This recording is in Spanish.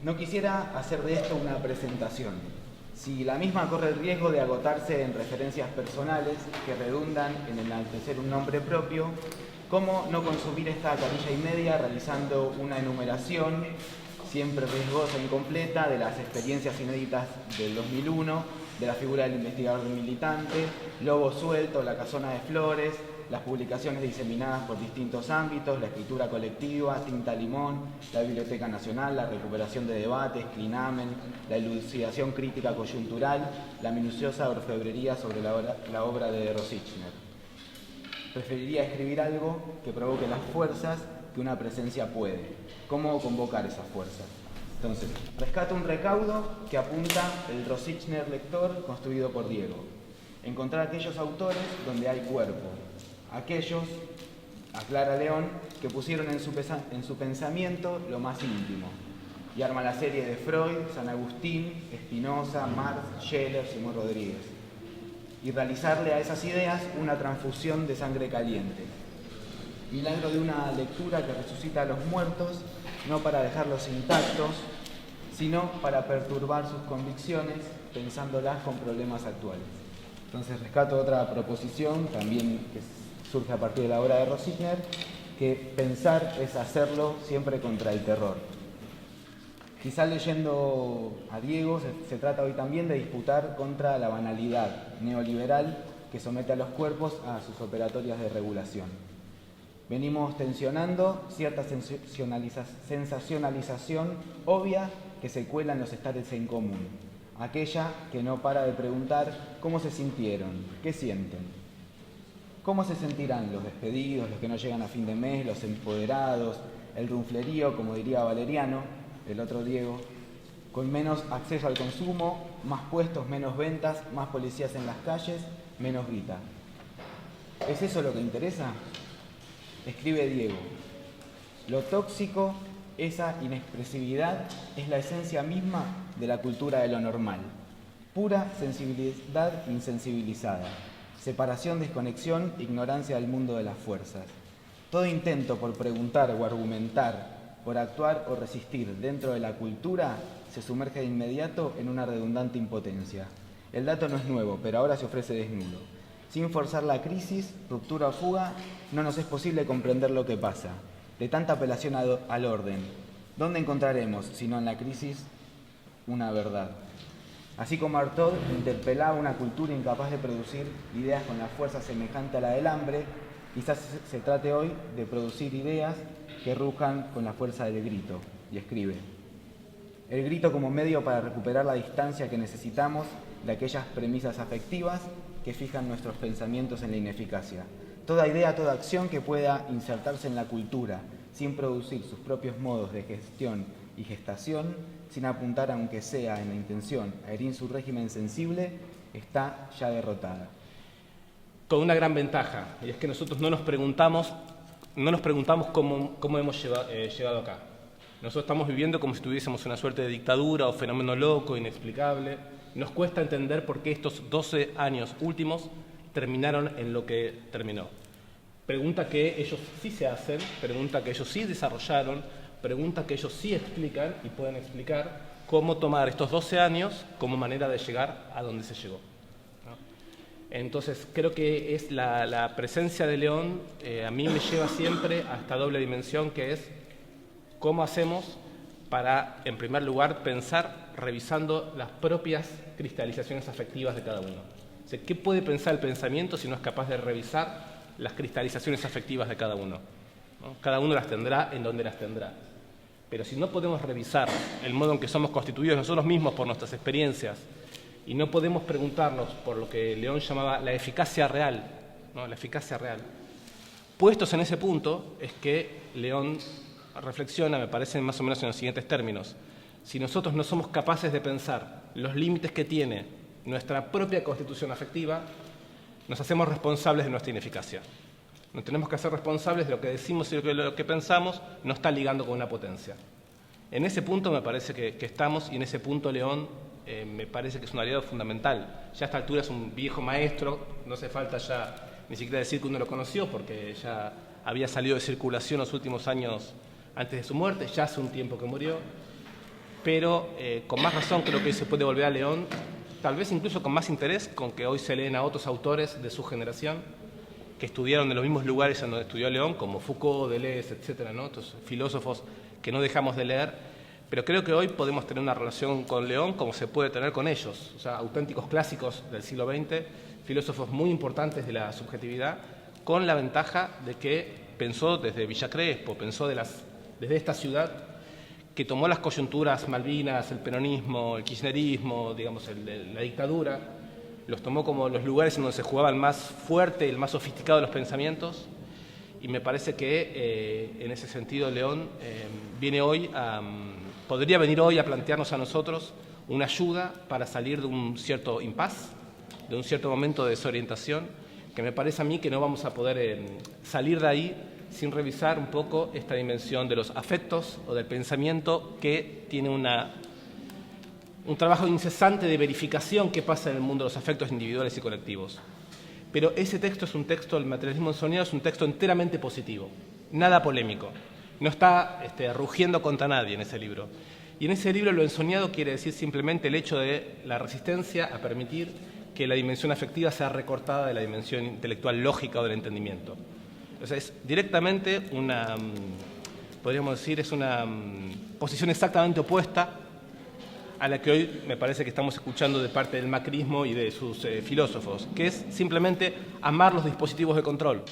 No quisiera hacer de esto una presentación. Si la misma corre el riesgo de agotarse en referencias personales que redundan en enaltecer un nombre propio, ¿cómo no consumir esta carilla y media realizando una enumeración, siempre riesgosa e incompleta, de las experiencias inéditas del 2001, de la figura del investigador militante, Lobo Suelto, La Casona de Flores, las publicaciones diseminadas por distintos ámbitos, la escritura colectiva, Tinta Limón, la Biblioteca Nacional, la recuperación de debates, Clinamen, la elucidación crítica coyuntural, la minuciosa orfebrería sobre la obra de Rosichner? Preferiría escribir algo que provoque las fuerzas que una presencia puede. ¿Cómo convocar esas fuerzas? Entonces, rescato un recaudo que apunta el Rosichner lector construido por Diego. Encontrar aquellos autores donde hay cuerpo. Aquellos, aclara León, que pusieron en su pensamiento lo más íntimo. Y arma la serie de Freud, San Agustín, Spinoza, Marx, Scheler, Simón Rodríguez. Y realizarle a esas ideas una transfusión de sangre caliente. Milagro de una lectura que resucita a los muertos, no para dejarlos intactos, sino para perturbar sus convicciones, pensándolas con problemas actuales. Entonces rescato otra proposición, también que surge a partir de la obra de Rosichner, que pensar es hacerlo siempre contra el terror. Quizá leyendo a Diego se trata hoy también de disputar contra la banalidad neoliberal que somete a los cuerpos a sus operatorias de regulación. Venimos tensionando cierta sensacionalización obvia que se cuela en los estares en común, aquella que no para de preguntar cómo se sintieron, qué sienten, cómo se sentirán los despedidos, los que no llegan a fin de mes, los empoderados, el runflerío, como diría Valeriano, el otro Diego, con menos acceso al consumo, más puestos, menos ventas, más policías en las calles, menos guita. ¿Es eso lo que interesa? Escribe Diego: lo tóxico, esa inexpresividad, es la esencia misma de la cultura de lo normal. Pura sensibilidad insensibilizada, separación, desconexión, ignorancia del mundo de las fuerzas. Todo intento por preguntar o argumentar, por actuar o resistir dentro de la cultura, se sumerge de inmediato en una redundante impotencia. El dato no es nuevo, pero ahora se ofrece desnudo. Sin forzar la crisis, ruptura o fuga, no nos es posible comprender lo que pasa. De tanta apelación al orden, ¿dónde encontraremos, sino en la crisis, una verdad? Así como Artaud interpelaba una cultura incapaz de producir ideas con la fuerza semejante a la del hambre, quizás se trate hoy de producir ideas que rujan con la fuerza del grito. Y escribe: el grito como medio para recuperar la distancia que necesitamos de aquellas premisas afectivas que fijan nuestros pensamientos en la ineficacia. Toda idea, toda acción que pueda insertarse en la cultura sin producir sus propios modos de gestión y gestación, sin apuntar aunque sea en la intención a herir su régimen sensible, está ya derrotada. Con una gran ventaja, y es que nosotros no nos preguntamos cómo hemos llegado acá. Nosotros estamos viviendo como si tuviésemos una suerte de dictadura o fenómeno loco, inexplicable. Nos cuesta entender por qué estos 12 años últimos terminaron en lo que terminó. Pregunta que ellos sí se hacen, pregunta que ellos sí desarrollaron, pregunta que ellos sí explican y pueden explicar cómo tomar estos 12 años como manera de llegar a donde se llegó. Entonces, creo que es la presencia de León, a mí me lleva siempre a esta doble dimensión, que es cómo hacemos para, en primer lugar, pensar revisando las propias cristalizaciones afectivas de cada uno. O sea, ¿qué puede pensar el pensamiento si no es capaz de revisar las cristalizaciones afectivas de cada uno? ¿No? Cada uno las tendrá en donde las tendrá. Pero si no podemos revisar el modo en que somos constituidos nosotros mismos por nuestras experiencias, y no podemos preguntarnos por lo que León llamaba la eficacia real, ¿no? La eficacia real. Puestos en ese punto es que León reflexiona, me parece más o menos en los siguientes términos: si nosotros no somos capaces de pensar los límites que tiene nuestra propia constitución afectiva, nos hacemos responsables de nuestra ineficacia. Nos tenemos que hacer responsables de lo que decimos y lo que pensamos no está ligando con una potencia. En ese punto me parece que estamos, y en ese punto León me parece que es un aliado fundamental. Ya a esta altura es un viejo maestro, no hace falta ya ni siquiera decir que uno lo conoció, porque ya había salido de circulación los últimos años antes de su muerte, ya hace un tiempo que murió. pero con más razón creo que hoy se puede volver a León, tal vez incluso con más interés con que hoy se leen a otros autores de su generación que estudiaron en los mismos lugares en donde estudió León, como Foucault, Deleuze, etcétera, ¿no? Estos filósofos que no dejamos de leer, pero creo que hoy podemos tener una relación con León como se puede tener con ellos, o sea, auténticos clásicos del siglo XX, filósofos muy importantes de la subjetividad, con la ventaja de que pensó desde Villa Crespo, pensó desde esta ciudad, que tomó las coyunturas Malvinas, el peronismo, el kirchnerismo, digamos, la dictadura, los tomó como los lugares en donde se jugaba el más fuerte, el más sofisticado de los pensamientos, y me parece que en ese sentido León podría venir hoy a plantearnos a nosotros una ayuda para salir de un cierto impasse, de un cierto momento de desorientación, que me parece a mí que no vamos a poder salir de ahí sin revisar un poco esta dimensión de los afectos o del pensamiento que tiene un trabajo incesante de verificación que pasa en el mundo de los afectos individuales y colectivos. Pero ese texto es un texto, el materialismo ensoniado es un texto enteramente positivo, nada polémico. No está rugiendo contra nadie en ese libro. Y en ese libro lo ensoniado quiere decir simplemente el hecho de la resistencia a permitir que la dimensión afectiva sea recortada de la dimensión intelectual lógica o del entendimiento. O sea, es directamente podríamos decir, es una posición exactamente opuesta a la que hoy me parece que estamos escuchando de parte del macrismo y de sus filósofos, que es simplemente amar los dispositivos de control.